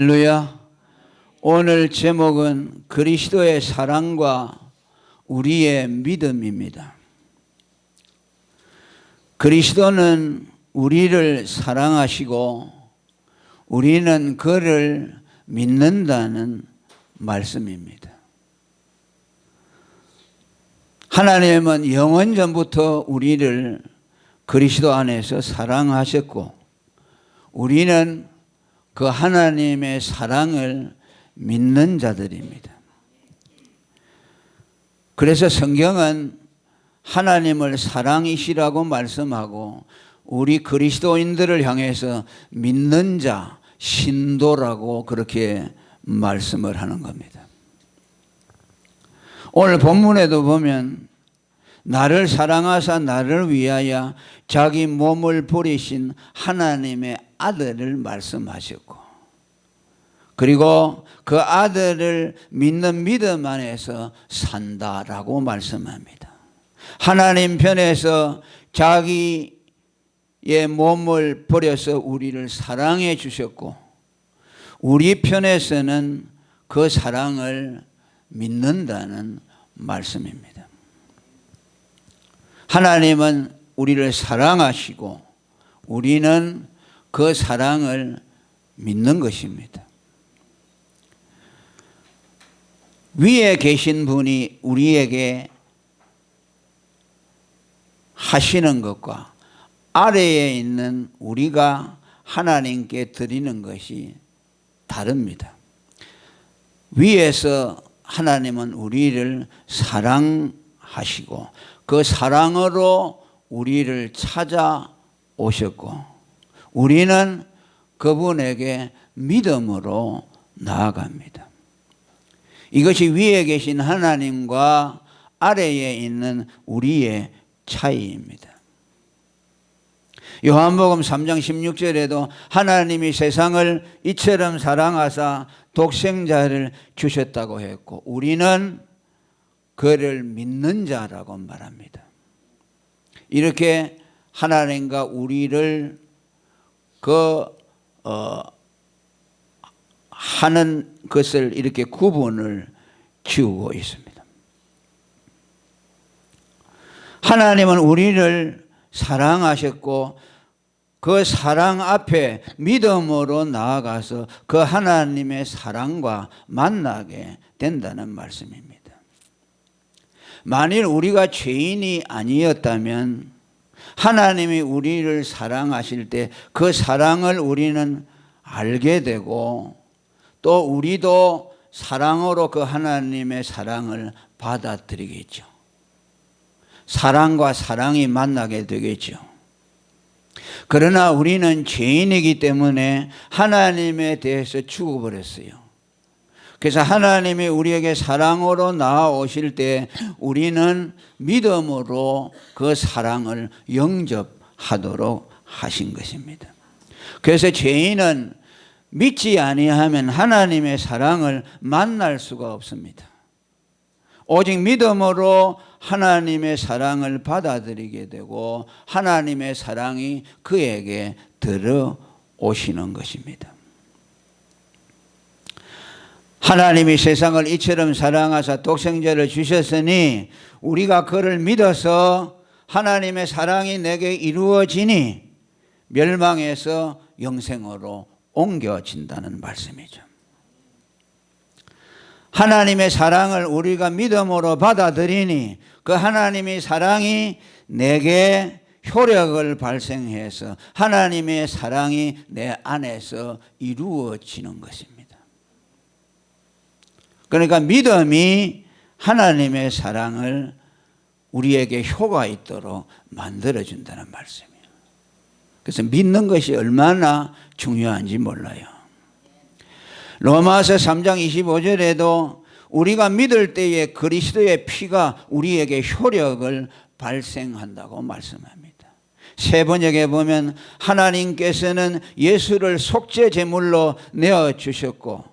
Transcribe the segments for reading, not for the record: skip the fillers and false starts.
할렐루야. 오늘 제목은 그리스도의 사랑과 우리의 믿음입니다. 그리스도는 우리를 사랑하시고 우리는 그를 믿는다는 말씀입니다. 하나님은 영원전부터 우리를 그리스도 안에서 사랑하셨고 우리는 그 하나님의 사랑을 믿는 자들입니다. 그래서 성경은 하나님을 사랑이시라고 말씀하고 우리 그리스도인들을 향해서 믿는 자, 신도라고 그렇게 말씀을 하는 겁니다. 오늘 본문에도 보면 나를 사랑하사 나를 위하여 자기 몸을 버리신 하나님의 아들을 말씀하셨고 그리고 그 아들을 믿는 믿음 안에서 산다라고 말씀합니다. 하나님 편에서 자기의 몸을 버려서 우리를 사랑해 주셨고 우리 편에서는 그 사랑을 믿는다는 말씀입니다. 하나님은 우리를 사랑하시고 우리는 그 사랑을 믿는 것입니다. 위에 계신 분이 우리에게 하시는 것과 아래에 있는 우리가 하나님께 드리는 것이 다릅니다. 위에서 하나님은 우리를 사랑하시고 그 사랑으로 우리를 찾아오셨고 우리는 그분에게 믿음으로 나아갑니다. 이것이 위에 계신 하나님과 아래에 있는 우리의 차이입니다. 요한복음 3장 16절에도 하나님이 세상을 이처럼 사랑하사 독생자를 주셨다고 했고 우리는 그를 믿는 자라고 말합니다. 이렇게 하나님과 우리를 하는 것을 이렇게 구분을 지우고 있습니다. 하나님은 우리를 사랑하셨고 그 사랑 앞에 믿음으로 나아가서 그 하나님의 사랑과 만나게 된다는 말씀입니다. 만일 우리가 죄인이 아니었다면 하나님이 우리를 사랑하실 때 그 사랑을 우리는 알게 되고 또 우리도 사랑으로 그 하나님의 사랑을 받아들이겠죠. 사랑과 사랑이 만나게 되겠죠. 그러나 우리는 죄인이기 때문에 하나님에 대해서 죽어버렸어요. 그래서 하나님이 우리에게 사랑으로 나아오실 때 우리는 믿음으로 그 사랑을 영접하도록 하신 것입니다. 그래서 죄인은 믿지 아니하면 하나님의 사랑을 만날 수가 없습니다. 오직 믿음으로 하나님의 사랑을 받아들이게 되고 하나님의 사랑이 그에게 들어오시는 것입니다. 하나님이 세상을 이처럼 사랑하사 독생자를 주셨으니 우리가 그를 믿어서 하나님의 사랑이 내게 이루어지니 멸망에서 영생으로 옮겨진다는 말씀이죠. 하나님의 사랑을 우리가 믿음으로 받아들이니 그 하나님의 사랑이 내게 효력을 발생해서 하나님의 사랑이 내 안에서 이루어지는 것입니다. 그러니까 믿음이 하나님의 사랑을 우리에게 효과 있도록 만들어준다는 말씀이에요. 그래서 믿는 것이 얼마나 중요한지 몰라요. 로마서 3장 25절에도 우리가 믿을 때에 그리스도의 피가 우리에게 효력을 발생한다고 말씀합니다. 세 번역에 보면 하나님께서는 예수를 속죄 제물로 내어주셨고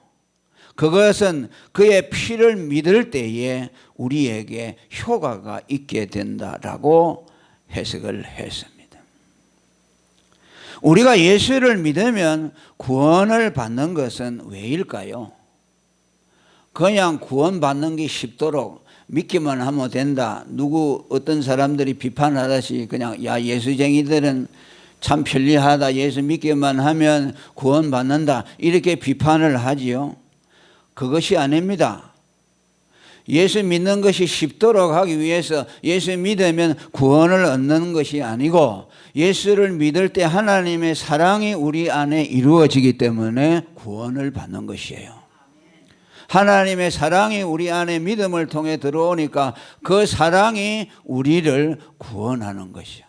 그것은 그의 피를 믿을 때에 우리에게 효과가 있게 된다라고 해석을 했습니다. 우리가 예수를 믿으면 구원을 받는 것은 왜일까요? 그냥 구원받는 게 쉽도록 믿기만 하면 된다. 어떤 사람들이 비판하듯이 그냥 야 예수쟁이들은 참 편리하다. 예수 믿기만 하면 구원받는다. 이렇게 비판을 하지요. 그것이 아닙니다. 예수 믿는 것이 쉽도록 하기 위해서 예수 믿으면 구원을 얻는 것이 아니고 예수를 믿을 때 하나님의 사랑이 우리 안에 이루어지기 때문에 구원을 받는 것이에요. 하나님의 사랑이 우리 안에 믿음을 통해 들어오니까 그 사랑이 우리를 구원하는 것이요.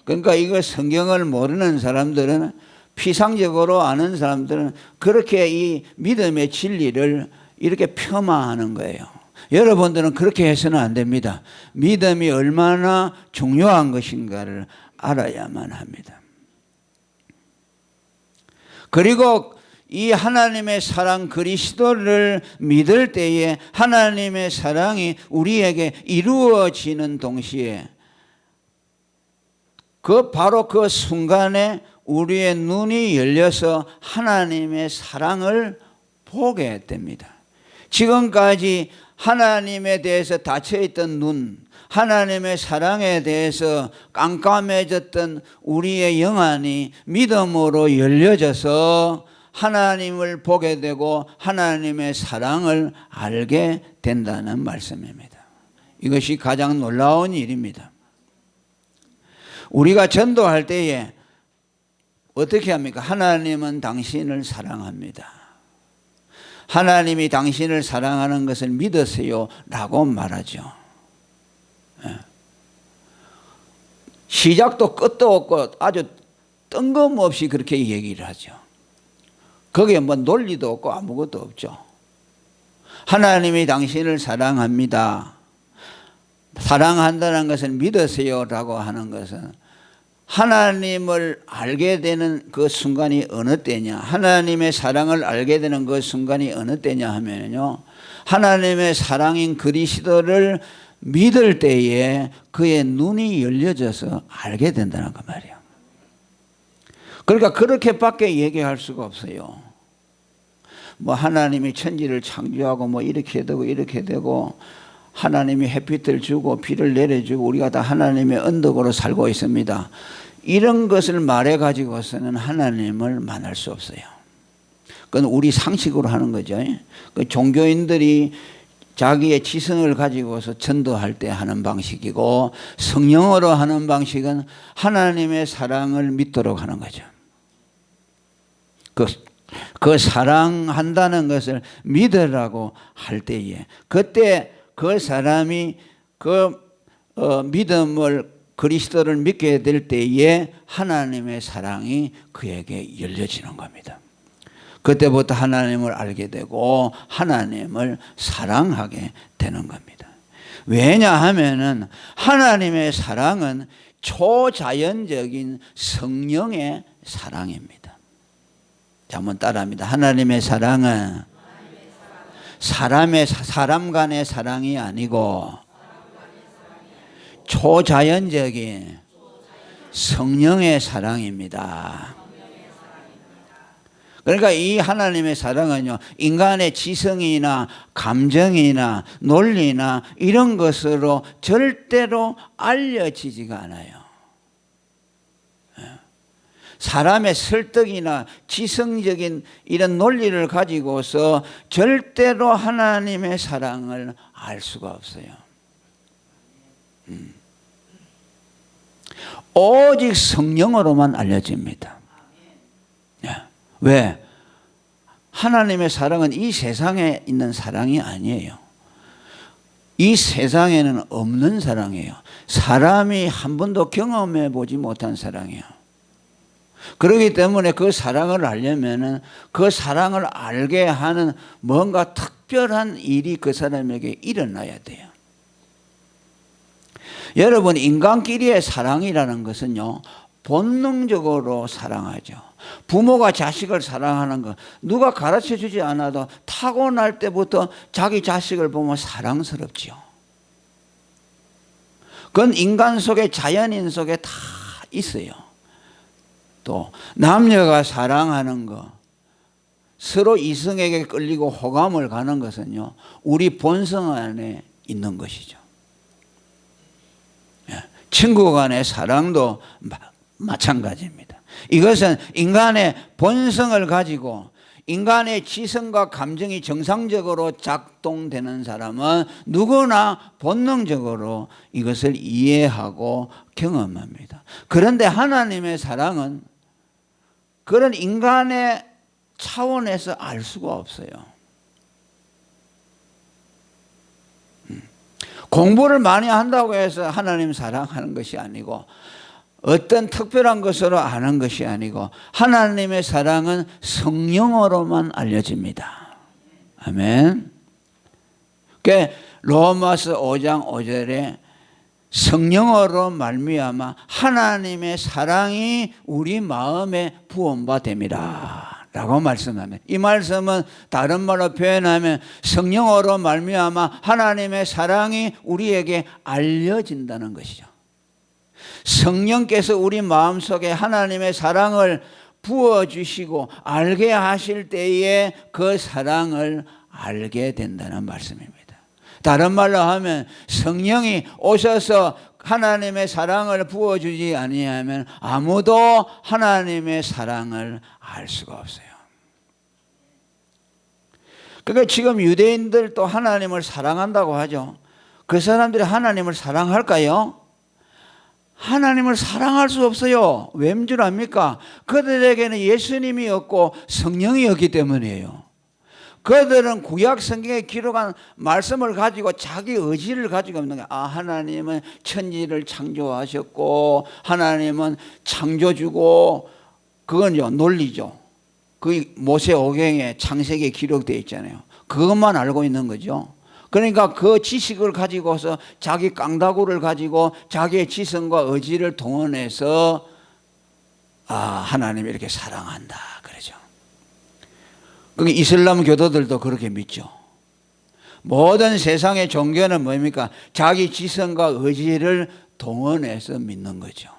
그러니까 이거 성경을 모르는 사람들은, 피상적으로 아는 사람들은 그렇게 이 믿음의 진리를 이렇게 폄하하는 거예요. 여러분들은 그렇게 해서는 안 됩니다. 믿음이 얼마나 중요한 것인가를 알아야만 합니다. 그리고 이 하나님의 사랑 그리스도를 믿을 때에 하나님의 사랑이 우리에게 이루어지는 동시에 바로 그 순간에 우리의 눈이 열려서 하나님의 사랑을 보게 됩니다. 지금까지 하나님에 대해서 닫혀있던 눈, 하나님의 사랑에 대해서 깜깜해졌던 우리의 영안이 믿음으로 열려져서 하나님을 보게 되고 하나님의 사랑을 알게 된다는 말씀입니다. 이것이 가장 놀라운 일입니다. 우리가 전도할 때에 어떻게 합니까? 하나님은 당신을 사랑합니다. 하나님이 당신을 사랑하는 것을 믿으세요 라고 말하죠. 시작도 끝도 없고 아주 뜬금없이 그렇게 얘기를 하죠. 거기에 뭐 논리도 없고 아무것도 없죠. 하나님이 당신을 사랑합니다. 사랑한다는 것을 믿으세요 라고 하는 것은 하나님을 알게 되는 그 순간이 어느 때냐, 하나님의 사랑을 알게 되는 그 순간이 어느 때냐 하면요, 하나님의 사랑인 그리스도를 믿을 때에 그의 눈이 열려져서 알게 된다는 그 말이에요. 그러니까 그렇게밖에 얘기할 수가 없어요. 뭐 하나님이 천지를 창조하고 뭐 이렇게 되고 이렇게 되고 하나님이 햇빛을 주고 비를 내려주고 우리가 다 하나님의 언덕으로 살고 있습니다. 이런 것을 말해 가지고서는 하나님을 만날 수 없어요. 그건 우리 상식으로 하는 거죠. 그 종교인들이 자기의 지성을 가지고서 전도할 때 하는 방식이고, 성령으로 하는 방식은 하나님의 사랑을 믿도록 하는 거죠. 그 사랑한다는 것을 믿으라고 할 때에 그때 그 사람이 믿음을 그리스도를 믿게 될 때에 하나님의 사랑이 그에게 열려지는 겁니다. 그때부터 하나님을 알게 되고 하나님을 사랑하게 되는 겁니다. 왜냐하면은 하나님의 사랑은 초자연적인 성령의 사랑입니다. 자, 한번 따라합니다. 하나님의 사랑은 사람 간의 사랑이 아니고 초자연적인 성령의 사랑입니다. 그러니까 이 하나님의 사랑은요, 인간의 지성이나 감정이나 논리나 이런 것으로 절대로 알려지지가 않아요. 사람의 설득이나 지성적인 이런 논리를 가지고서 절대로 하나님의 사랑을 알 수가 없어요. 오직 성령으로만 알려집니다. 왜? 하나님의 사랑은 이 세상에 있는 사랑이 아니에요. 이 세상에는 없는 사랑이에요. 사람이 한 번도 경험해 보지 못한 사랑이에요. 그렇기 때문에 그 사랑을 알려면은 그 사랑을 알게 하는 뭔가 특별한 일이 그 사람에게 일어나야 돼요. 여러분, 인간끼리의 사랑이라는 것은요, 본능적으로 사랑하죠. 부모가 자식을 사랑하는 것, 누가 가르쳐 주지 않아도 타고날 때부터 자기 자식을 보면 사랑스럽죠. 그건 인간 속에, 자연인 속에 다 있어요. 또 남녀가 사랑하는 거, 서로 이성에게 끌리고 호감을 가는 것은요, 우리 본성 안에 있는 것이죠. 친구 간의 사랑도 마찬가지입니다. 이것은 인간의 본성을 가지고 인간의 지성과 감정이 정상적으로 작동되는 사람은 누구나 본능적으로 이것을 이해하고 경험합니다. 그런데 하나님의 사랑은 그런 인간의 차원에서 알 수가 없어요. 공부를 많이 한다고 해서 하나님 사랑하는 것이 아니고, 어떤 특별한 것으로 아는 것이 아니고, 하나님의 사랑은 성령으로만 알려집니다. 아멘. 그러니까 로마서 5장 5절에 성령으로 말미암아 하나님의 사랑이 우리 마음에 부음바 됨이라 라고 말씀합니다. 이 말씀은 다른 말로 표현하면 성령으로 말미암아 하나님의 사랑이 우리에게 알려진다는 것이죠. 성령께서 우리 마음속에 하나님의 사랑을 부어주시고 알게 하실 때에 그 사랑을 알게 된다는 말씀입니다. 다른 말로 하면 성령이 오셔서 하나님의 사랑을 부어주지 아니하면 아무도 하나님의 사랑을 알 수가 없어요. 그러니까 지금 유대인들도 하나님을 사랑한다고 하죠. 그 사람들이 하나님을 사랑할까요? 하나님을 사랑할 수 없어요. 왠 줄 압니까? 그들에게는 예수님이 없고 성령이 없기 때문이에요. 그들은 구약 성경에 기록한 말씀을 가지고 자기 의지를 가지고 있는 거예요. 아, 하나님은 천지를 창조하셨고 하나님은 창조주고, 그건요 논리죠. 그 모세오경에 창세기에 기록되어 있잖아요. 그것만 알고 있는 거죠. 그러니까 그 지식을 가지고서 자기 깡다구를 가지고 자기의 지성과 의지를 동원해서 하나님 이렇게 사랑한다 그러죠. 이슬람 교도들도 그렇게 믿죠. 모든 세상의 종교는 뭡니까? 자기 지성과 의지를 동원해서 믿는 거죠.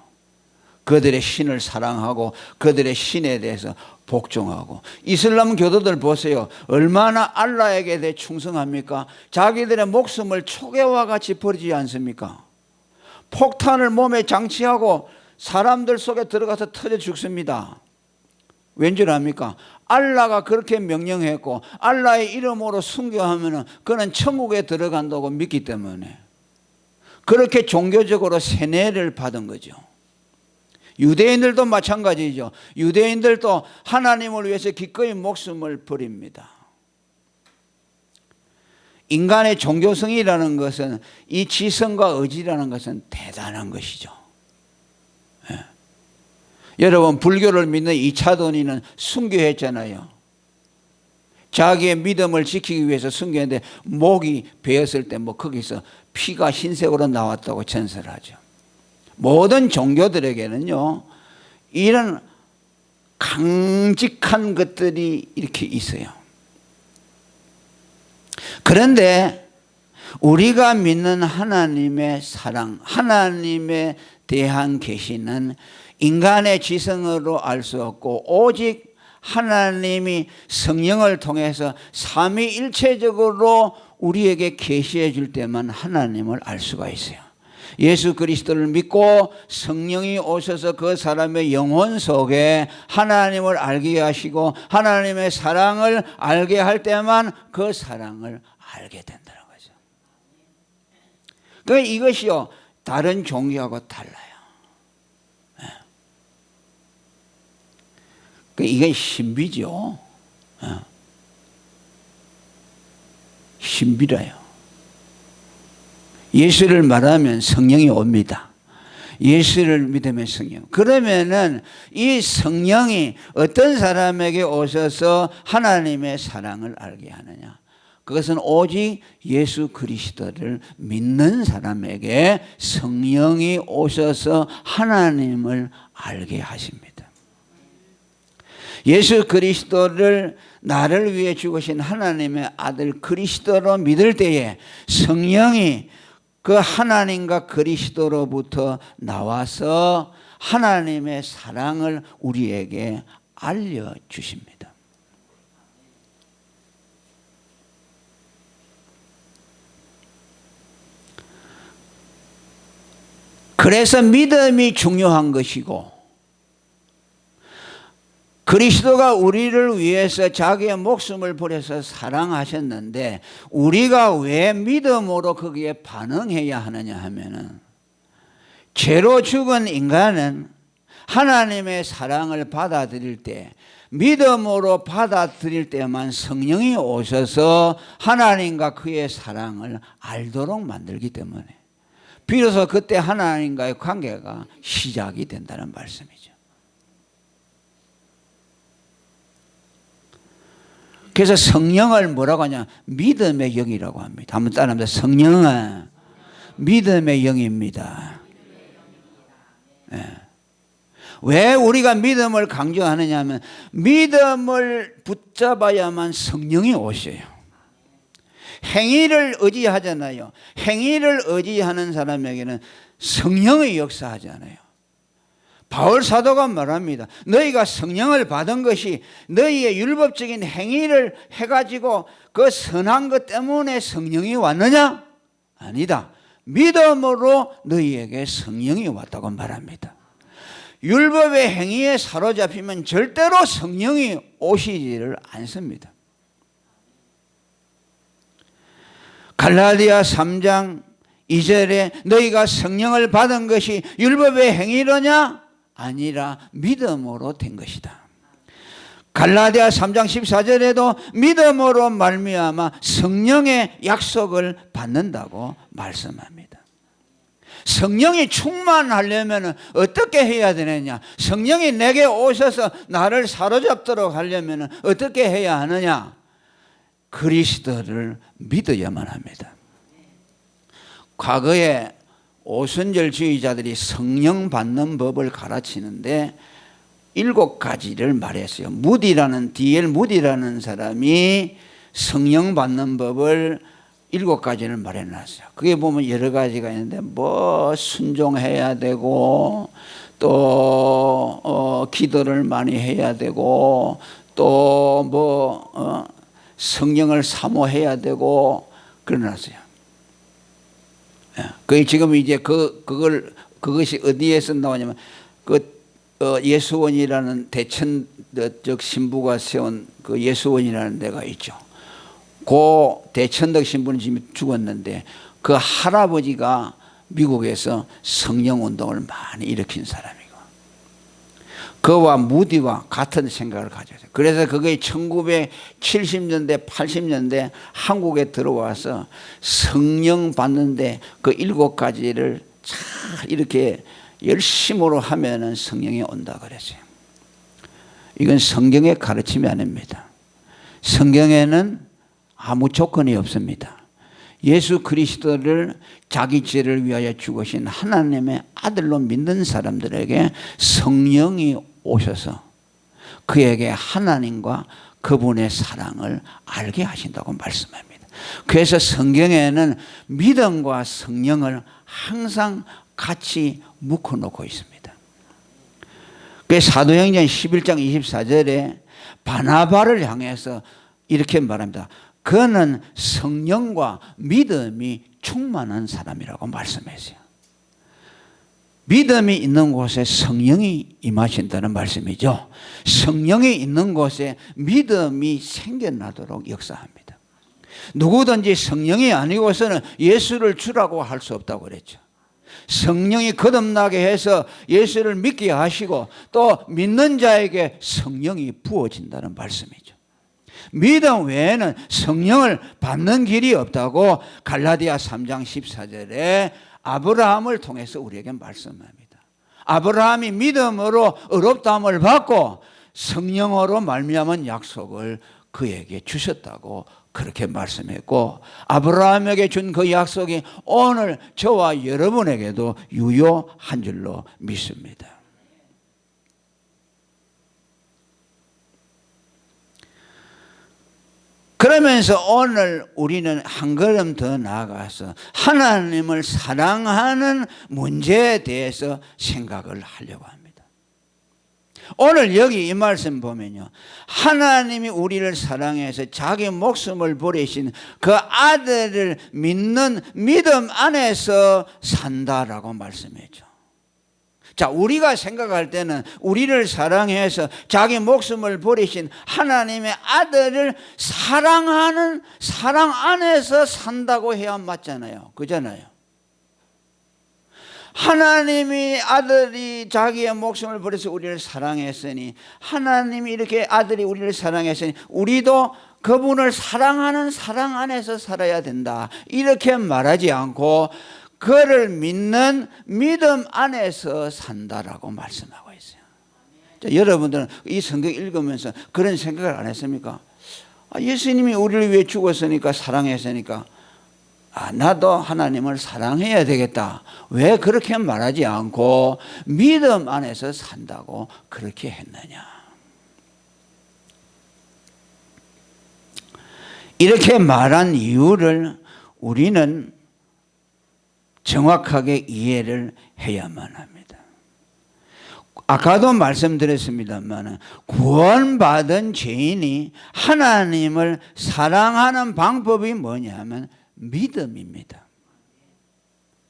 그들의 신을 사랑하고 그들의 신에 대해서 복종하고. 이슬람 교도들 보세요. 얼마나 알라에게 대해 충성합니까? 자기들의 목숨을 초계와 같이 버리지 않습니까? 폭탄을 몸에 장치하고 사람들 속에 들어가서 터져 죽습니다. 왠 줄 압니까? 알라가 그렇게 명령했고 알라의 이름으로 순교하면 그는 천국에 들어간다고 믿기 때문에 그렇게 종교적으로 세뇌를 받은 거죠. 유대인들도 마찬가지죠. 유대인들도 하나님을 위해서 기꺼이 목숨을 버립니다. 인간의 종교성이라는 것은, 이 지성과 의지라는 것은 대단한 것이죠. 예. 여러분, 불교를 믿는 이차돈이는 순교했잖아요. 자기의 믿음을 지키기 위해서 순교했는데 목이 베었을 때 거기서 피가 흰색으로 나왔다고 전설을 하죠. 모든 종교들에게는요, 이런 강직한 것들이 이렇게 있어요. 그런데 우리가 믿는 하나님의 사랑, 하나님에 대한 계시는 인간의 지성으로 알 수 없고 오직 하나님이 성령을 통해서 삼위일체적으로 우리에게 계시해 줄 때만 하나님을 알 수가 있어요. 예수 그리스도를 믿고 성령이 오셔서 그 사람의 영혼 속에 하나님을 알게 하시고 하나님의 사랑을 알게 할 때만 그 사랑을 알게 된다는 거죠. 그러니까 이것이요, 다른 종교하고 달라요. 이게 신비죠. 신비라요. 예수를 말하면 성령이 옵니다. 예수를 믿으면 성령. 그러면은 이 성령이 어떤 사람에게 오셔서 하나님의 사랑을 알게 하느냐? 그것은 오직 예수 그리스도를 믿는 사람에게 성령이 오셔서 하나님을 알게 하십니다. 예수 그리스도를 나를 위해 죽으신 하나님의 아들 그리스도로 믿을 때에 성령이 그 하나님과 그리스도로부터 나와서 하나님의 사랑을 우리에게 알려주십니다. 그래서 믿음이 중요한 것이고, 그리스도가 우리를 위해서 자기의 목숨을 버려서 사랑하셨는데 우리가 왜 믿음으로 거기에 반응해야 하느냐 하면은, 죄로 죽은 인간은 하나님의 사랑을 받아들일 때, 믿음으로 받아들일 때만 성령이 오셔서 하나님과 그의 사랑을 알도록 만들기 때문에 비로소 그때 하나님과의 관계가 시작이 된다는 말씀이죠. 그래서 성령을 뭐라고 하냐? 믿음의 영이라고 합니다. 한번 따라합니다. 성령은 믿음의 영입니다. 네. 왜 우리가 믿음을 강조하느냐 하면, 믿음을 붙잡아야만 성령이 오셔요. 행위를 의지하잖아요. 행위를 의지하는 사람에게는 성령의 역사하잖아요. 바울 사도가 말합니다. 너희가 성령을 받은 것이 너희의 율법적인 행위를 해가지고 그 선한 것 때문에 성령이 왔느냐? 아니다. 믿음으로 너희에게 성령이 왔다고 말합니다. 율법의 행위에 사로잡히면 절대로 성령이 오시지를 않습니다. 갈라디아 3장 2절에 너희가 성령을 받은 것이 율법의 행위로냐? 아니라 믿음으로 된 것이다. 갈라디아 3장 14절에도 믿음으로 말미암아 성령의 약속을 받는다고 말씀합니다. 성령이 충만하려면 어떻게 해야 되느냐? 성령이 내게 오셔서 나를 사로잡도록 하려면 어떻게 해야 하느냐? 그리스도를 믿어야만 합니다. 과거에 오순절주의자들이 성령 받는 법을 가르치는데 7가지를 말했어요. 무디라는 D.L. 무디라는 사람이 성령 받는 법을 7가지를 말해놨어요. 그게 보면 여러 가지가 있는데, 뭐 순종해야 되고, 또 기도를 많이 해야 되고, 또 뭐 성령을 사모해야 되고 그러놨어요. 그 지금 이제 그것이 어디에서 나오냐면, 예수원이라는 대천덕 신부가 세운 그 예수원이라는 데가 있죠. 그 대천덕 신부는 지금 죽었는데 그 할아버지가 미국에서 성령 운동을 많이 일으킨 사람이고, 그와 무디와 같은 생각을 가졌어요. 그래서 그게 1970년대 80년대 한국에 들어와서 성령 받는데 그 7가지를 잘 이렇게 열심으로 하면은 성령이 온다 그랬어요. 이건 성경의 가르침이 아닙니다. 성경에는 아무 조건이 없습니다. 예수 그리스도를 자기 죄를 위하여 죽으신 하나님의 아들로 믿는 사람들에게 성령이 오셔서 그에게 하나님과 그분의 사랑을 알게 하신다고 말씀합니다. 그래서 성경에는 믿음과 성령을 항상 같이 묶어놓고 있습니다. 그래서 사도행전 11장 24절에 바나바를 향해서 이렇게 말합니다. 그는 성령과 믿음이 충만한 사람이라고 말씀했어요. 믿음이 있는 곳에 성령이 임하신다는 말씀이죠. 성령이 있는 곳에 믿음이 생겨나도록 역사합니다. 누구든지 성령이 아니고서는 예수를 주라고 할 수 없다고 그랬죠. 성령이 거듭나게 해서 예수를 믿게 하시고 또 믿는 자에게 성령이 부어진다는 말씀이죠. 믿음 외에는 성령을 받는 길이 없다고 갈라디아 3장 14절에 아브라함을 통해서 우리에게 말씀합니다. 아브라함이 믿음으로 의롭다함을 받고 성령으로 말미암은 약속을 그에게 주셨다고 그렇게 말씀했고, 아브라함에게 준 그 약속이 오늘 저와 여러분에게도 유효한 줄로 믿습니다. 그러면 그러면서 오늘 우리는 한 걸음 더 나아가서 하나님을 사랑하는 문제에 대해서 생각을 하려고 합니다. 오늘 여기 이 말씀 보면요, 하나님이 우리를 사랑해서 자기 목숨을 버리신 그 아들을 믿는 믿음 안에서 산다라고 말씀했죠. 자, 우리가 생각할 때는 우리를 사랑해서 자기 목숨을 버리신 하나님의 아들을 사랑하는 사랑 안에서 산다고 해야 맞잖아요. 그잖아요. 하나님이 아들이 자기의 목숨을 버려서 우리를 사랑했으니, 하나님이 이렇게 아들이 우리를 사랑했으니 우리도 그분을 사랑하는 사랑 안에서 살아야 된다, 이렇게 말하지 않고 그를 믿는 믿음 안에서 산다라고 말씀하고 있어요. 자, 여러분들은 이 성경 읽으면서 그런 생각을 안 했습니까? 예수님이 우리를 위해 죽었으니까, 사랑했으니까 나도 하나님을 사랑해야 되겠다, 왜 그렇게 말하지 않고 믿음 안에서 산다고 그렇게 했느냐. 이렇게 말한 이유를 우리는 정확하게 이해를 해야만 합니다. 아까도 말씀드렸습니다만, 구원받은 죄인이 하나님을 사랑하는 방법이 뭐냐면 믿음입니다.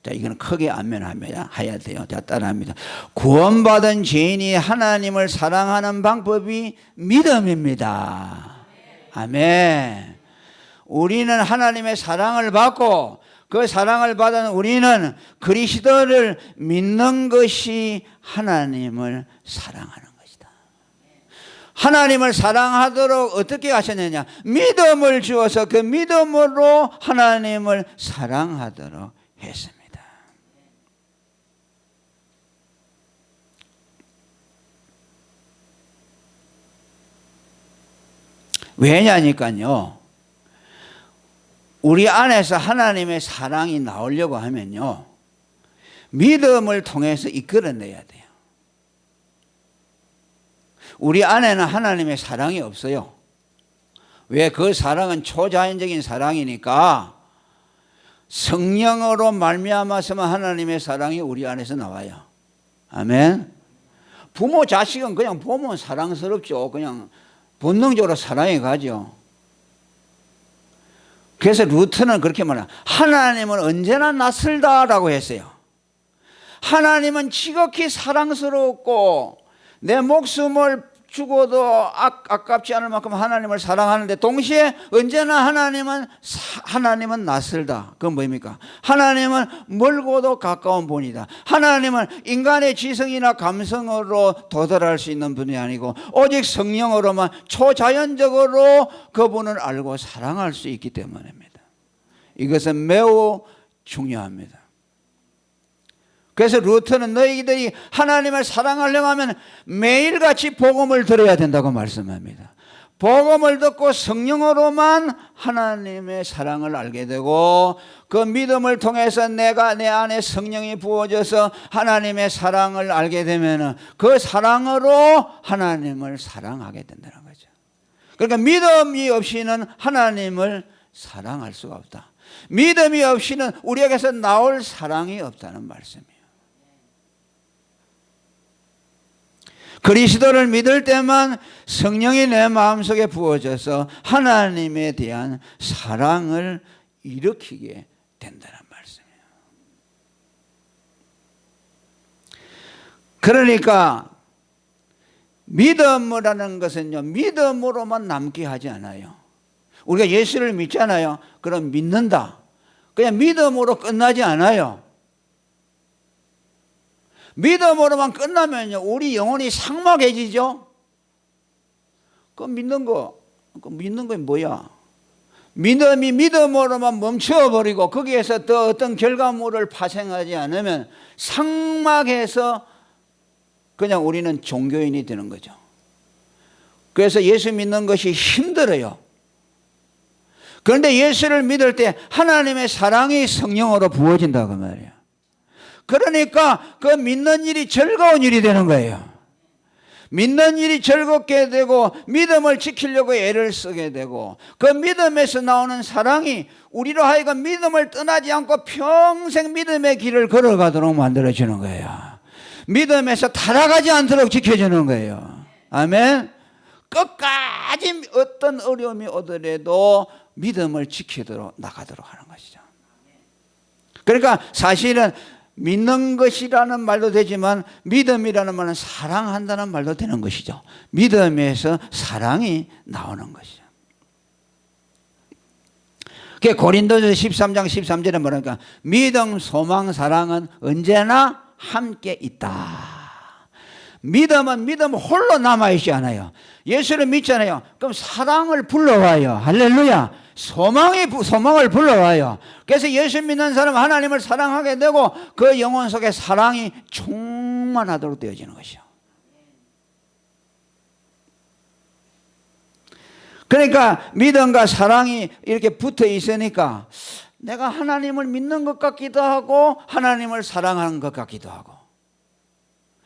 자, 이거는 크게 아멘해야 돼요. 자, 따라합니다. 구원받은 죄인이 하나님을 사랑하는 방법이 믿음입니다. 아멘. 우리는 하나님의 사랑을 받고 그 사랑을 받은 우리는 그리스도를 믿는 것이 하나님을 사랑하는 것이다. 하나님을 사랑하도록 어떻게 하셨느냐? 믿음을 주어서 그 믿음으로 하나님을 사랑하도록 했습니다. 왜냐니까요, 우리 안에서 하나님의 사랑이 나오려고 하면요, 믿음을 통해서 이끌어내야 돼요. 우리 안에는 하나님의 사랑이 없어요. 왜? 그 사랑은 초자연적인 사랑이니까 성령으로 말미암아서만 하나님의 사랑이 우리 안에서 나와요. 아멘. 부모 자식은 그냥 보면 사랑스럽죠. 그냥 본능적으로 사랑해 가죠. 그래서 루트는 그렇게 말해요. 하나님은 언제나 낯설다라고 했어요. 하나님은 지극히 사랑스럽고 내 목숨을 죽어도 아깝지 않을 만큼 하나님을 사랑하는데, 동시에 언제나 하나님은 낯설다. 그건 뭐입니까? 하나님은 멀고도 가까운 분이다. 하나님은 인간의 지성이나 감성으로 도달할 수 있는 분이 아니고 오직 성령으로만 초자연적으로 그분을 알고 사랑할 수 있기 때문입니다. 이것은 매우 중요합니다. 그래서 루터는 너희들이 하나님을 사랑하려고 하면 매일같이 복음을 들어야 된다고 말씀합니다. 복음을 듣고 성령으로만 하나님의 사랑을 알게 되고, 그 믿음을 통해서 내가 내 안에 성령이 부어져서 하나님의 사랑을 알게 되면 그 사랑으로 하나님을 사랑하게 된다는 거죠. 그러니까 믿음이 없이는 하나님을 사랑할 수가 없다. 믿음이 없이는 우리에게서 나올 사랑이 없다는 말씀이에요. 그리스도를 믿을 때만 성령이 내 마음속에 부어져서 하나님에 대한 사랑을 일으키게 된다는 말씀이에요. 그러니까 믿음이라는 것은요, 믿음으로만 남게 하지 않아요. 우리가 예수를 믿잖아요. 그럼 믿는다. 그냥 믿음으로 끝나지 않아요. 믿음으로만 끝나면요, 우리 영혼이 삭막해지죠. 그 믿는 거 뭐야? 믿음이 믿음으로만 멈춰버리고 거기에서 더 어떤 결과물을 파생하지 않으면 삭막해서 그냥 우리는 종교인이 되는 거죠. 그래서 예수 믿는 것이 힘들어요. 그런데 예수를 믿을 때 하나님의 사랑이 성령으로 부어진다고 말이에요. 그러니까 그 믿는 일이 즐거운 일이 되는 거예요. 믿는 일이 즐겁게 되고 믿음을 지키려고 애를 쓰게 되고 그 믿음에서 나오는 사랑이 우리로 하여금 믿음을 떠나지 않고 평생 믿음의 길을 걸어가도록 만들어주는 거예요. 믿음에서 타락하지 않도록 지켜주는 거예요. 아멘. 끝까지 어떤 어려움이 오더라도 믿음을 지키도록 나가도록 하는 것이죠. 그러니까 사실은 믿는 것이라는 말도 되지만 믿음이라는 말은 사랑한다는 말도 되는 것이죠. 믿음에서 사랑이 나오는 것이죠. 고린도서 13장 13절에 뭐랄까? 믿음, 소망, 사랑은 언제나 함께 있다. 믿음은 믿음 홀로 남아있지 않아요. 예수를 믿잖아요. 그럼 사랑을 불러와요. 할렐루야. 소망을 불러와요. 그래서 예수 믿는 사람은 하나님을 사랑하게 되고 그 영혼 속에 사랑이 충만하도록 되어지는 것이요. 그러니까 믿음과 사랑이 이렇게 붙어 있으니까 내가 하나님을 믿는 것 같기도 하고 하나님을 사랑하는 것 같기도 하고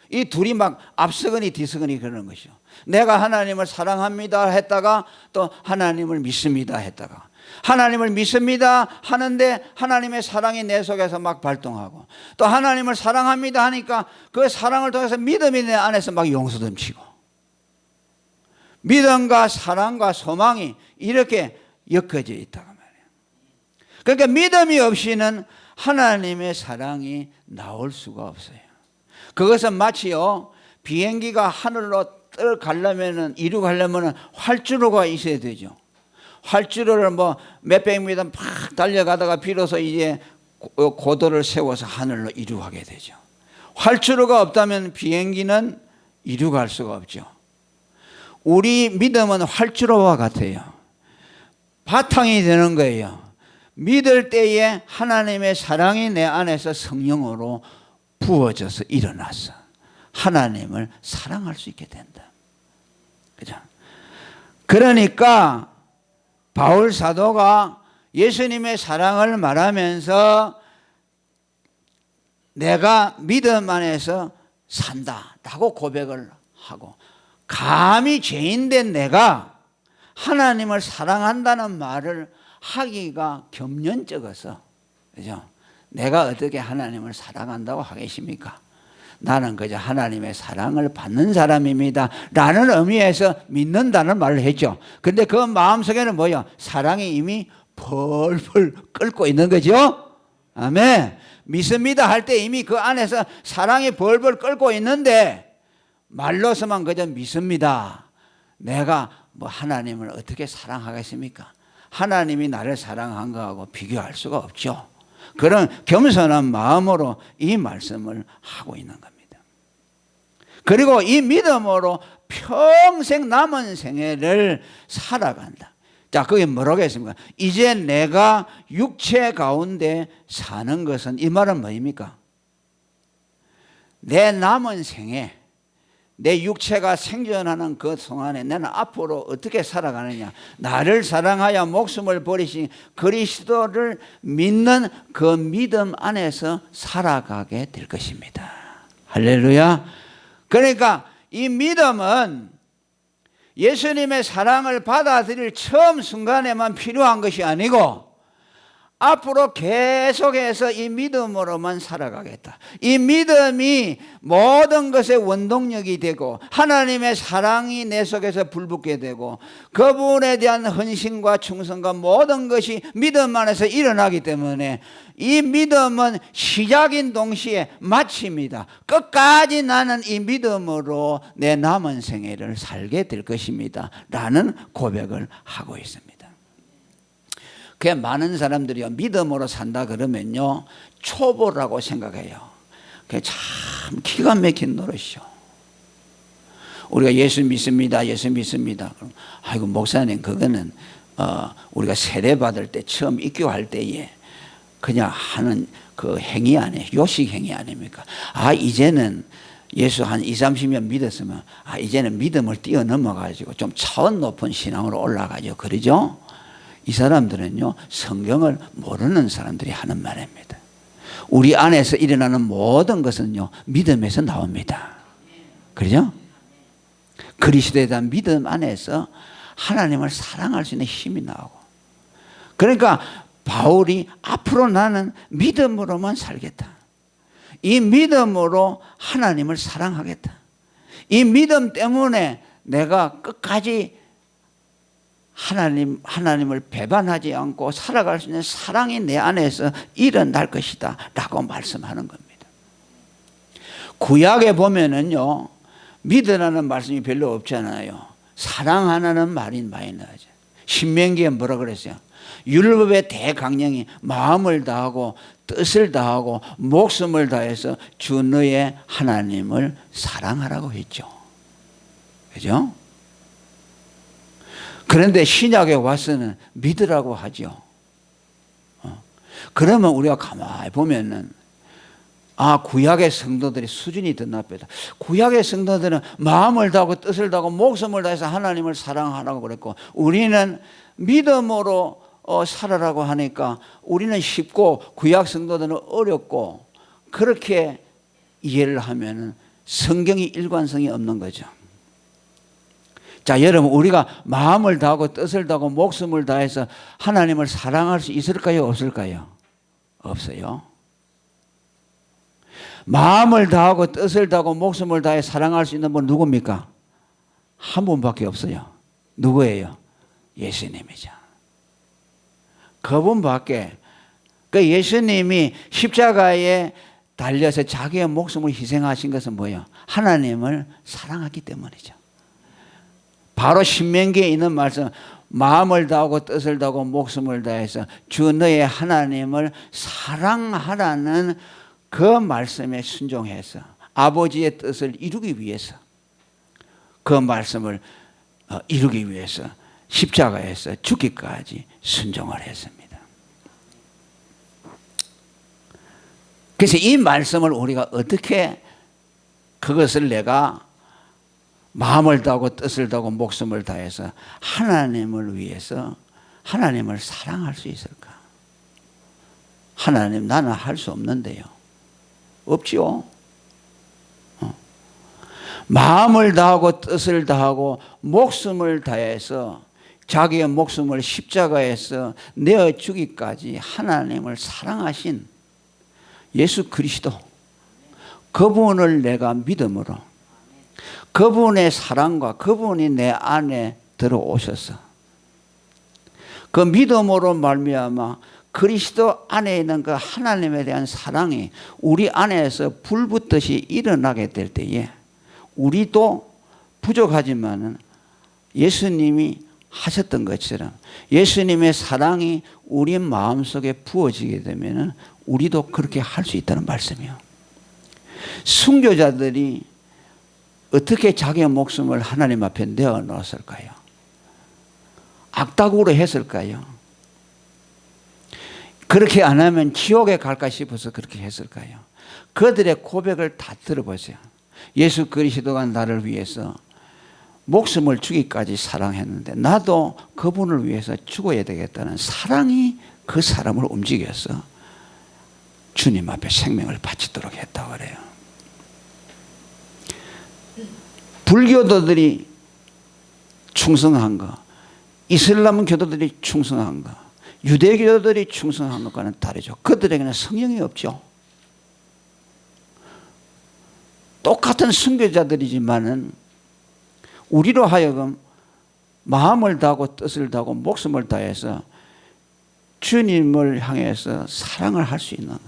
이 둘이 막 앞서거니 뒤서거니 그러는 것이죠. 내가 하나님을 사랑합니다 했다가 또 하나님을 믿습니다 했다가 하나님을 믿습니다 하는데 하나님의 사랑이 내 속에서 막 발동하고 또 하나님을 사랑합니다 하니까 그 사랑을 통해서 믿음이 내 안에서 막 용서 넘치고 믿음과 사랑과 소망이 이렇게 엮어져 있다고 말이에요. 그러니까 믿음이 없이는 하나님의 사랑이 나올 수가 없어요. 그것은 마치요 비행기가 하늘로 가려면은 이륙하려면은 활주로가 있어야 되죠. 활주로를 뭐 몇백 미터 팍 달려가다가 비로소 이제 고도를 세워서 하늘로 이륙하게 되죠. 활주로가 없다면 비행기는 이륙할 수가 없죠. 우리 믿음은 활주로와 같아요. 바탕이 되는 거예요. 믿을 때에 하나님의 사랑이 내 안에서 성령으로 부어져서 일어나서 하나님을 사랑할 수 있게 된다. 그죠? 그러니까 바울 사도가 예수님의 사랑을 말하면서 내가 믿음 안에서 산다라고 고백을 하고 감히 죄인된 내가 하나님을 사랑한다는 말을 하기가 겸연쩍어서 그죠? 내가 어떻게 하나님을 사랑한다고 하겠습니까? 나는 그저 하나님의 사랑을 받는 사람입니다 라는 의미에서 믿는다는 말을 했죠. 근데 그 마음속에는 뭐예요? 사랑이 이미 펄펄 끓고 있는 거죠. 아멘. 믿습니다 할 때 이미 그 안에서 사랑이 벌벌 끓고 있는데 말로서만 그저 믿습니다. 내가 뭐 하나님을 어떻게 사랑하겠습니까? 하나님이 나를 사랑한 거하고 비교할 수가 없죠. 그런 겸손한 마음으로 이 말씀을 하고 있는 겁니다. 그리고 이 믿음으로 평생 남은 생애를 살아간다. 자, 그게 뭐라고 했습니까? 이제 내가 육체 가운데 사는 것은, 이 말은 뭐입니까? 내 남은 생애, 내 육체가 생존하는 그 동안에 나는 앞으로 어떻게 살아가느냐, 나를 사랑하여 목숨을 버리신 그리스도를 믿는 그 믿음 안에서 살아가게 될 것입니다. 할렐루야. 그러니까 이 믿음은 예수님의 사랑을 받아들일 처음 순간에만 필요한 것이 아니고 앞으로 계속해서 이 믿음으로만 살아가겠다. 이 믿음이 모든 것의 원동력이 되고 하나님의 사랑이 내 속에서 불붙게 되고 그분에 대한 헌신과 충성과 모든 것이 믿음 안에서 일어나기 때문에 이 믿음은 시작인 동시에 마칩니다. 끝까지 나는 이 믿음으로 내 남은 생애를 살게 될 것입니다 라는 고백을 하고 있습니다. 그게 많은 사람들이 믿음으로 산다 그러면요 초보라고 생각해요. 그게 참 기가 막힌 노릇이죠. 우리가 예수 믿습니다, 예수 믿습니다. 그럼 아이고 목사님 그거는 우리가 세례 받을 때 처음 입교할 때에 그냥 하는 그 행위 아니에요. 요식 행위 아닙니까? 아 이제는 예수 한 20, 30년 믿었으면 아 이제는 믿음을 뛰어넘어 가지고 좀 차원 높은 신앙으로 올라가죠. 그러죠? 이 사람들은요 성경을 모르는 사람들이 하는 말입니다. 우리 안에서 일어나는 모든 것은요 믿음에서 나옵니다. 그렇죠? 그리스도에 대한 믿음 안에서 하나님을 사랑할 수 있는 힘이 나오고, 그러니까 바울이 앞으로 나는 믿음으로만 살겠다, 이 믿음으로 하나님을 사랑하겠다, 이 믿음 때문에 내가 끝까지 하나님을 배반하지 않고 살아갈 수 있는 사랑이 내 안에서 일어날 것이다 라고 말씀하는 겁니다. 구약에 보면은요, 믿으라는 말씀이 별로 없잖아요. 사랑하라는 말이 많이 나오죠. 신명기에 뭐라 그랬어요? 율법의 대강령이 마음을 다하고 뜻을 다하고 목숨을 다해서 주 너의 하나님을 사랑하라고 했죠. 그죠? 그런데 신약에 와서는 믿으라고 하죠. 그러면 우리가 가만히 보면은, 구약의 성도들이 수준이 더 나쁘다. 구약의 성도들은 마음을 다하고 뜻을 다하고 목숨을 다해서 하나님을 사랑하라고 그랬고, 우리는 믿음으로 살아라고 하니까 우리는 쉽고 구약 성도들은 어렵고, 그렇게 이해를 하면은 성경이 일관성이 없는 거죠. 자, 여러분, 우리가 마음을 다하고 뜻을 다하고 목숨을 다해서 하나님을 사랑할 수 있을까요? 없을까요? 없어요. 마음을 다하고 뜻을 다하고 목숨을 다해 사랑할 수 있는 분 누굽니까? 한 분밖에 없어요. 누구예요? 예수님이죠. 그분밖에. 그 예수님이 십자가에 달려서 자기의 목숨을 희생하신 것은 뭐예요? 하나님을 사랑하기 때문이죠. 바로 신명기에 있는 말씀, 마음을 다하고 뜻을 다하고 목숨을 다해서 주 너의 하나님을 사랑하라는 그 말씀에 순종해서 아버지의 뜻을 이루기 위해서, 그 말씀을 이루기 위해서 십자가에서 죽기까지 순종을 했습니다. 그래서 이 말씀을 우리가 어떻게, 그것을 내가 마음을 다하고 뜻을 다하고 목숨을 다해서 하나님을 위해서 하나님을 사랑할 수 있을까? 하나님, 나는 할 수 없는데요. 없지요. 마음을 다하고 뜻을 다하고 목숨을 다해서 자기의 목숨을 십자가에서 내어 주기까지 하나님을 사랑하신 예수 그리스도, 그분을 내가 믿음으로, 그분의 사랑과 그분이 내 안에 들어오셔서 그 믿음으로 말미암아 그리스도 안에 있는 그 하나님에 대한 사랑이 우리 안에서 불붙듯이 일어나게 될 때에, 우리도 부족하지만은 예수님이 하셨던 것처럼 예수님의 사랑이 우리 마음속에 부어지게 되면은 우리도 그렇게 할 수 있다는 말씀이에요. 순교자들이 어떻게 자기의 목숨을 하나님 앞에 내어놓았을까요? 악다구로 했을까요? 그렇게 안 하면 지옥에 갈까 싶어서 그렇게 했을까요? 그들의 고백을 다 들어보세요. 예수 그리스도가 나를 위해서 목숨을 주기까지 사랑했는데 나도 그분을 위해서 죽어야 되겠다는 사랑이 그 사람을 움직여서 주님 앞에 생명을 바치도록 했다고 그래요. 불교도들이 충성한 거, 이슬람 교도들이 충성한 거, 유대교도들이 충성한 것과는 다르죠. 그들에게는 성령이 없죠. 똑같은 순교자들이지만은 우리로 하여금 마음을 다하고 뜻을 다하고 목숨을 다해서 주님을 향해서 사랑을 할 수 있는 것.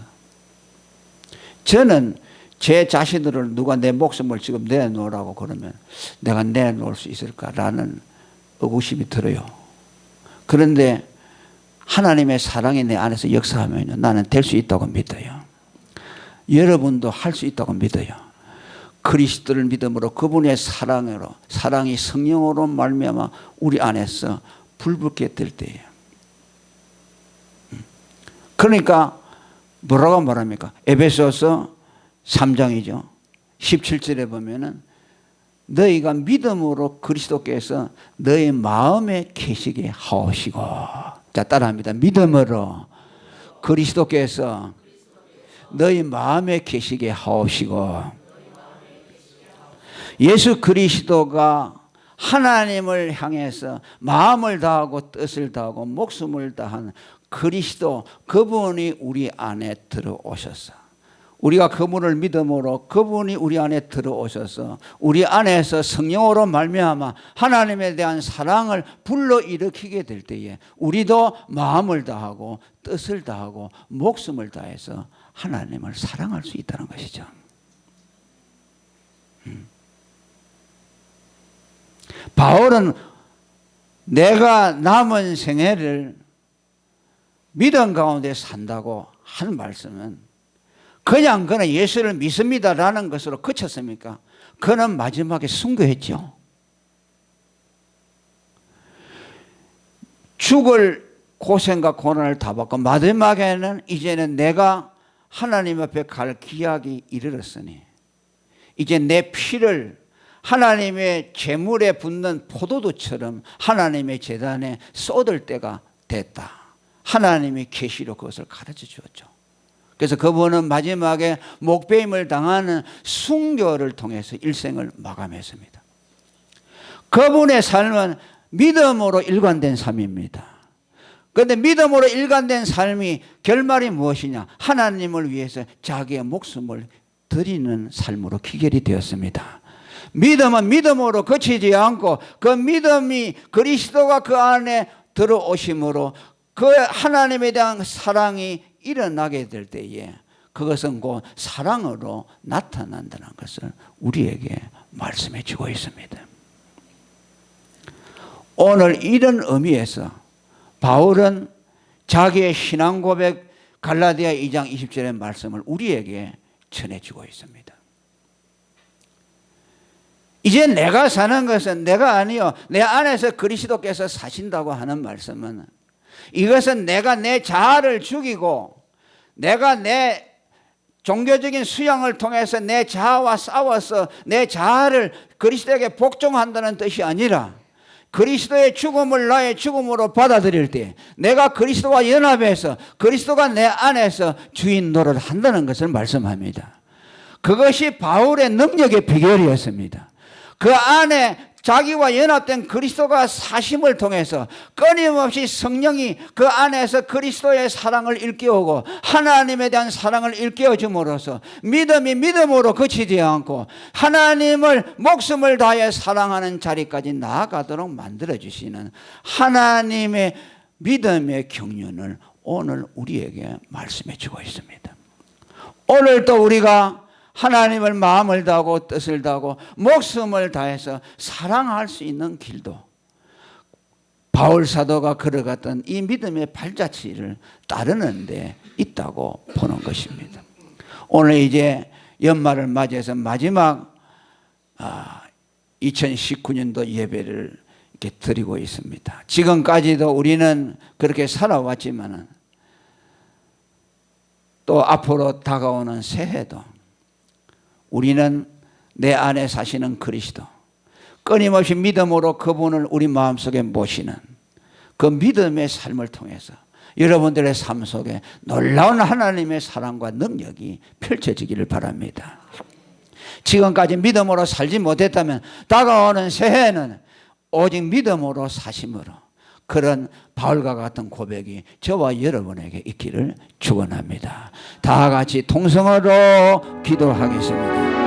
저는 제 자신들을 누가 내 목숨을 지금 내놓으라고 그러면 내가 내놓을 수 있을까라는 의구심이 들어요. 그런데 하나님의 사랑이 내 안에서 역사하면 나는 될 수 있다고 믿어요. 여러분도 할 수 있다고 믿어요. 그리스도를 믿음으로 그분의 사랑으로, 사랑이 성령으로 말미암아 우리 안에서 불붙게 될 때예요. 그러니까 뭐라고 말합니까? 에베소서 3장이죠. 17절에 보면은 너희가 믿음으로 그리스도께서 너희 마음에 계시게 하시고, 자 따라합니다. 믿음으로 그리스도께서 너희 마음에 계시게 하시고 예수 그리스도가 하나님을 향해서 마음을 다하고 뜻을 다하고 목숨을 다한 그리스도, 그분이 우리 안에 들어오셔서 우리가 그분을 믿음으로 그분이 우리 안에 들어오셔서 우리 안에서 성령으로 말미암아 하나님에 대한 사랑을 불러일으키게 될 때에 우리도 마음을 다하고 뜻을 다하고 목숨을 다해서 하나님을 사랑할 수 있다는 것이죠. 바울은 내가 남은 생애를 믿음 가운데 산다고 한 말씀은 그냥 그는 예수를 믿습니다라는 것으로 그쳤습니까? 그는 마지막에 순교했죠. 죽을 고생과 고난을 다 받고 마지막에는 이제는 내가 하나님 앞에 갈 기약이 이르렀으니 이제 내 피를 하나님의 제물에 붓는 포도주처럼 하나님의 제단에 쏟을 때가 됐다. 하나님이 계시로 그것을 가르쳐 주었죠. 그래서 그분은 마지막에 목배임을 당하는 순교를 통해서 일생을 마감했습니다. 그분의 삶은 믿음으로 일관된 삶입니다. 그런데 믿음으로 일관된 삶이 결말이 무엇이냐? 하나님을 위해서 자기의 목숨을 드리는 삶으로 귀결이 되었습니다. 믿음은 믿음으로 그치지 않고 그 믿음이 그리스도가 그 안에 들어오심으로 그 하나님에 대한 사랑이 일어나게 될 때에 그것은 곧 사랑으로 나타난다는 것을 우리에게 말씀해 주고 있습니다. 오늘 이런 의미에서 바울은 자기의 신앙 고백 갈라디아 2장 20절의 말씀을 우리에게 전해주고 있습니다. 이제 내가 사는 것은 내가 아니요 내 안에서 그리스도께서 사신다고 하는 말씀은 이것은 내가 내 자아를 죽이고 내가 내 종교적인 수양을 통해서 내 자아와 싸워서 내 자아를 그리스도에게 복종한다는 뜻이 아니라 그리스도의 죽음을 나의 죽음으로 받아들일 때 내가 그리스도와 연합해서 그리스도가 내 안에서 주인 노릇을 한다는 것을 말씀합니다. 그것이 바울의 능력의 비결이었습니다. 그 안에 자기와 연합된 그리스도가 사심을 통해서 끊임없이 성령이 그 안에서 그리스도의 사랑을 일깨우고 하나님에 대한 사랑을 일깨워 줌으로써 믿음이 믿음으로 그치지 않고 하나님을 목숨을 다해 사랑하는 자리까지 나아가도록 만들어주시는 하나님의 믿음의 경륜을 오늘 우리에게 말씀해 주고 있습니다. 오늘 또 우리가 하나님을 마음을 다하고 뜻을 다하고 목숨을 다해서 사랑할 수 있는 길도 바울 사도가 걸어갔던 이 믿음의 발자취를 따르는 데 있다고 보는 것입니다. 오늘 이제 연말을 맞이해서 마지막 2019년도 예배를 이렇게 드리고 있습니다. 지금까지도 우리는 그렇게 살아왔지만 또 앞으로 다가오는 새해도 우리는 내 안에 사시는 그리스도 끊임없이 믿음으로 그분을 우리 마음속에 모시는 그 믿음의 삶을 통해서 여러분들의 삶 속에 놀라운 하나님의 사랑과 능력이 펼쳐지기를 바랍니다. 지금까지 믿음으로 살지 못했다면 다가오는 새해는 오직 믿음으로 사심으로 그런 바울과 같은 고백이 저와 여러분에게 있기를 축원합니다. 다 같이 통성으로 기도하겠습니다.